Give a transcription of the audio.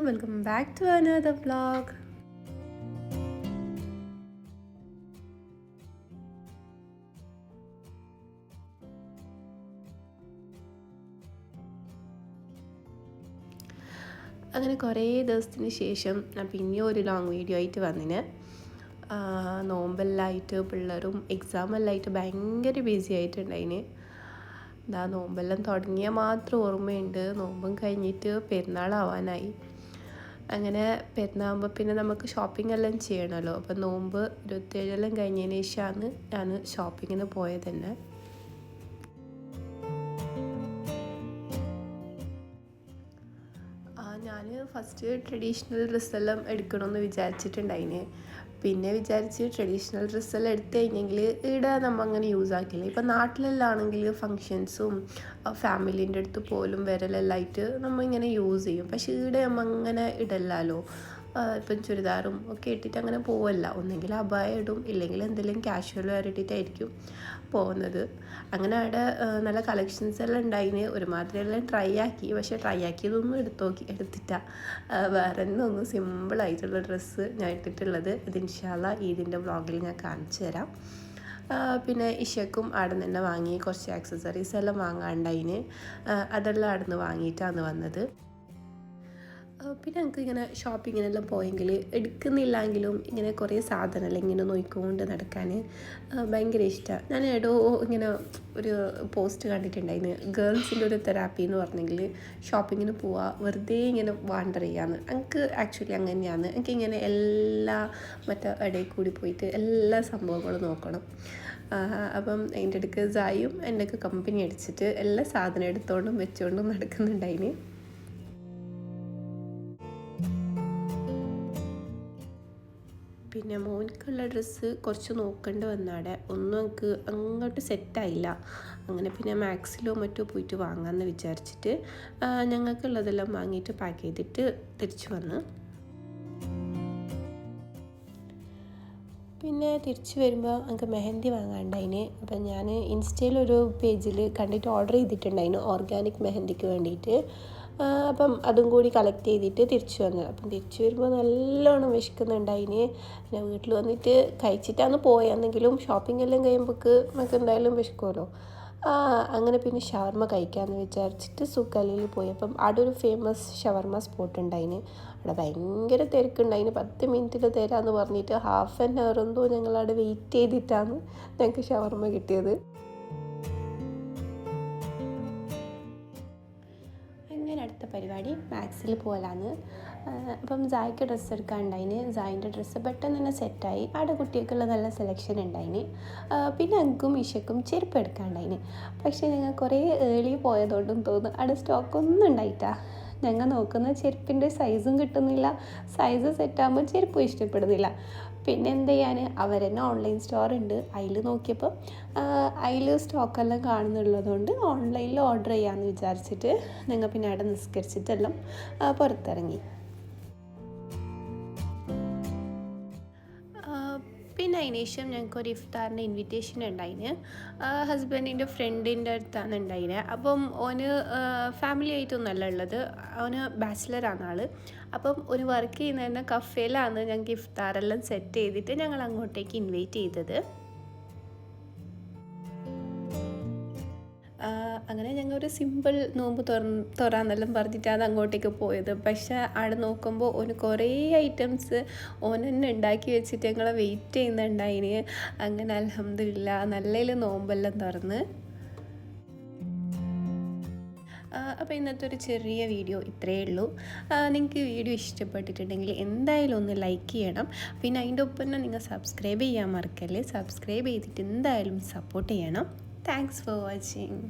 Welcome back to another vlog. അങ്ങനെ കുറേ ദിവസത്തിന് ശേഷം ഞാൻ പിന്നെ ഒരു ലോങ് വീഡിയോ ആയിട്ട് വന്നിന്. നോമ്പെല്ലാമായിട്ട് പിള്ളേരും എക്സാമെല്ലാമായിട്ട് ഭയങ്കര ബിസി ആയിട്ടുണ്ടായിന്. നോമ്പെല്ലാം തുടങ്ങിയാൽ മാത്രം ഓർമ്മയുണ്ട്, നോമ്പും കഴിഞ്ഞിട്ട് പെരുന്നാളാവാനായി. അങ്ങനെ പെരുന്നാളുമ്പോൾ പിന്നെ നമുക്ക് ഷോപ്പിംഗ് എല്ലാം ചെയ്യണമല്ലോ. അപ്പം നോമ്പ് 27 കഴിഞ്ഞതിന് ശേഷമാണ് ഞാൻ ഷോപ്പിങ്ങിന് പോയത് തന്നെ. ഞാൻ ഫസ്റ്റ് ട്രഡീഷണൽ ഡ്രസ്സെല്ലാം എടുക്കണമെന്ന് വിചാരിച്ചിട്ടുണ്ടായിന്. പിന്നെ വിചാരിച്ച് ട്രഡീഷണൽ ഡ്രസ്സെല്ലാം എടുത്തു കഴിഞ്ഞെങ്കിൽ ഇവിടെ നമ്മൾ അങ്ങനെ യൂസ് ആക്കില്ല. ഇപ്പം നാട്ടിലെല്ലാം ആണെങ്കിൽ ഫങ്ഷൻസും ഫാമിലീൻ്റെ അടുത്ത് പോലും വരലെല്ലാം ആയിട്ട് നമ്മൾ ഇങ്ങനെ യൂസ് ചെയ്യും. പക്ഷേ ഇവിടെ നമ്മൾ അങ്ങനെ ഇടല്ലല്ലോ. ഇപ്പം ചുരിദാറും ഒക്കെ ഇട്ടിട്ട് അങ്ങനെ പോവല്ല. ഒന്നെങ്കിൽ അബായ ഇടും, ഇല്ലെങ്കിൽ എന്തെങ്കിലും കാഷ്വൽ വെയർ ഇട്ടിട്ടായിരിക്കും പോകുന്നത്. അങ്ങനെ അവിടെ നല്ല കളക്ഷൻസ് എല്ലാം ഉണ്ടായിന്. ഒരുമാതിരി എല്ലാം ട്രൈ ആക്കി, പക്ഷേ ട്രൈ ആക്കിയതൊന്നും എടുത്തിട്ടാ. വേറെ ഒന്നും സിമ്പിളായിട്ടുള്ള ഡ്രസ്സ് ഞാൻ ഇട്ടിട്ടുള്ളത്. ഇത് ഇൻഷാ അല്ലാഹ് ഈദിൻ്റെ വ്ളോഗിൽ ഞാൻ കാണിച്ചു തരാം. പിന്നെ ഇഷക്കും അവിടെ നിന്ന് തന്നെ വാങ്ങി. കുറച്ച് ആക്സസറീസ് എല്ലാം വാങ്ങാണ്ടായിന്. അതെല്ലാം അവിടെ നിന്ന് വാങ്ങിയിട്ടാണ് വന്നത്. പിന്നെ ഞങ്ങൾക്ക് ഇങ്ങനെ ഷോപ്പിങ്ങിനെല്ലാം പോയെങ്കിൽ എടുക്കുന്നില്ലെങ്കിലും ഇങ്ങനെ കുറേ സാധനമല്ല ഇങ്ങനെ നോക്കിക്കൊണ്ട് നടക്കാൻ ഭയങ്കര ഇഷ്ടമാണ്. ഞാൻ ഇങ്ങനെ ഒരു പോസ്റ്റ് കണ്ടിട്ടുണ്ടായിരുന്നു, ഗേൾസിൻ്റെ ഒരു തെറാപ്പി എന്ന് പറഞ്ഞെങ്കിൽ ഷോപ്പിങ്ങിന് പോവുക, വെറുതെ ഇങ്ങനെ വാണ്ടർ ചെയ്യാന്ന്. എനിക്ക് ആക്ച്വലി അങ്ങനെയാണ്. എനിക്കിങ്ങനെ എല്ലാ ഇടയിൽ കൂടി പോയിട്ട് എല്ലാ സംഭവങ്ങളും നോക്കണം. അപ്പം അതിൻ്റെ അടുക്ക് സായും എൻ്റെ കമ്പനി അടിച്ചിട്ട് എല്ലാ സാധനം എടുത്തോണ്ടും വെച്ചുകൊണ്ടും നടക്കുന്നുണ്ടായിന്. പിന്നെ മോനിക്കുള്ള ഡ്രസ്സ് കുറച്ച് നോക്കേണ്ടി വന്നാടെ, ഒന്നും എനിക്ക് അങ്ങോട്ട് സെറ്റായില്ല. അങ്ങനെ പിന്നെ മാക്സിലോ മറ്റോ പോയിട്ട് വാങ്ങാമെന്ന് വിചാരിച്ചിട്ട് ഞങ്ങൾക്കുള്ളതെല്ലാം വാങ്ങിയിട്ട് പാക്ക് ചെയ്തിട്ട് തിരിച്ചു വന്ന്. പിന്നെ തിരിച്ച് വരുമ്പോൾ എനിക്ക് മെഹന്തി വാങ്ങാണ്ടായിന്. അപ്പം ഞാൻ ഇൻസ്റ്റയിലൊരു പേജിൽ കണ്ടിട്ട് ഓർഡർ ചെയ്തിട്ടുണ്ടായിന് ഓർഗാനിക് മെഹന്തിക്ക് വേണ്ടിയിട്ട്. അപ്പം അതും കൂടി കളക്ട് ചെയ്തിട്ട് തിരിച്ചു വന്നു. അപ്പം തിരിച്ചു വരുമ്പോൾ നല്ലോണം വിശക്കുന്നുണ്ടായിന്. പിന്നെ വീട്ടിൽ വന്നിട്ട് കഴിച്ചിട്ടാണ് പോയെന്നെങ്കിലും ഷോപ്പിംഗ് എല്ലാം കഴിയുമ്പോൾക്ക് നമുക്ക് എന്തായാലും വിശക്കുമല്ലോ. അങ്ങനെ പിന്നെ ഷവർമ കഴിക്കാമെന്ന് വിചാരിച്ചിട്ട് സുഖലിൽ പോയി. അപ്പം അവിടെ ഒരു ഫേമസ് ഷവർമ സ്പോട്ട് ഉണ്ടായിന്. അവിടെ ഭയങ്കര തിരക്കുണ്ടായിന്. 10 മിനിറ്റിൽ തരാമെന്ന് പറഞ്ഞിട്ട് ഹാഫ് ആൻ അവർ എന്തോ ഞങ്ങളവിടെ വെയിറ്റ് ചെയ്തിട്ടാണ് ഞങ്ങൾക്ക് ഷവർമ കിട്ടിയത്. അങ്ങനെ അടുത്ത പരിപാടി മാക്സിൽ പോകലാന്ന്. അപ്പം സായിക്ക് ഡ്രസ്സ് എടുക്കാനുണ്ടായിന്. സായിൻ്റെ ഡ്രസ്സ് പെട്ടെന്ന് തന്നെ സെറ്റായി. അവിടെ കുട്ടികൾക്കുള്ള നല്ല സെലക്ഷൻ ഉണ്ടായിന്. പിന്നെ എനിക്കും ഇഷക്കും ചെരുപ്പ് എടുക്കാനുണ്ടായിന്. പക്ഷേ ഞങ്ങൾ കുറേ ഏർലി പോയതുകൊണ്ടും തോന്നുന്നു അവിടെ സ്റ്റോക്കൊന്നും ഉണ്ടായിട്ടാ. ഞങ്ങൾ നോക്കുന്ന ചെരുപ്പിൻ്റെ സൈസും കിട്ടുന്നില്ല. സൈസ് സെറ്റാകുമ്പോൾ ചെരുപ്പും ഇഷ്ടപ്പെടുന്നില്ല. പിന്നെ എന്ത് ചെയ്യാൻ, അവർ തന്നെ ഓൺലൈൻ സ്റ്റോർ ഉണ്ട്, അതിൽ നോക്കിയപ്പോൾ അതിൽ സ്റ്റോക്കെല്ലാം കാണുന്നുള്ളതുകൊണ്ട് ഓൺലൈനിൽ ഓർഡർ ചെയ്യാമെന്ന് വിചാരിച്ചിട്ട് ഞങ്ങൾ പിന്നെ അവിടെ നിസ്കരിച്ചിട്ടെല്ലാം പുറത്തിറങ്ങി. പിന്നെ അതിന് ശേഷം ഞങ്ങൾക്കൊരു ഇഫ്താറിൻ്റെ ഇൻവിറ്റേഷൻ ഉണ്ടായിന്. ഹസ്ബൻഡിൻ്റെ ഫ്രണ്ടിൻ്റെ അടുത്താണ് ഉണ്ടായിന്. അപ്പം ഓന് ഫാമിലി ആയിട്ടൊന്നല്ല ഉള്ളത്, അവന് ബാച്ചിലറാണ് ആൾ. അപ്പം ഒരു വർക്ക് ചെയ്യുന്ന കഫേയിലാണ് ഞങ്ങൾക്ക് ഇഫ്താറെല്ലാം സെറ്റ് ചെയ്തിട്ട് ഞങ്ങൾ അങ്ങോട്ടേക്ക് ഇൻവൈറ്റ് ചെയ്തത്. അങ്ങനെ ഞങ്ങൾ ഒരു സിമ്പിൾ നോമ്പ് തുറന്നെല്ലാം പറഞ്ഞിട്ടാണ് അങ്ങോട്ടേക്ക് പോയത്. പക്ഷേ അവിടെ നോക്കുമ്പോൾ ഓന് കുറേ ഐറ്റംസ് ഓൻ തന്നെ ഉണ്ടാക്കി വെച്ചിട്ട് ഞങ്ങളെ വെയിറ്റ് ചെയ്യുന്നുണ്ടായിന്. അങ്ങനെ അൽഹംദുലില്ലാഹ് നല്ലതിൽ നോമ്പെല്ലാം തുറന്ന്. അപ്പോൾ ഇന്നത്തെ ഒരു ചെറിയ വീഡിയോ ഇത്രയേ ഉള്ളൂ. നിങ്ങൾക്ക് വീഡിയോ ഇഷ്ടപ്പെട്ടിട്ടുണ്ടെങ്കിൽ എന്തായാലും ഒന്ന് ലൈക്ക് ചെയ്യണം. പിന്നെ അതിൻ്റെ ഒപ്പം തന്നെ നിങ്ങൾ സബ്സ്ക്രൈബ് ചെയ്യാൻ മറക്കല്ലേ. സബ്സ്ക്രൈബ് ചെയ്തിട്ട് എന്തായാലും സപ്പോർട്ട് ചെയ്യണം. Thanks for watching.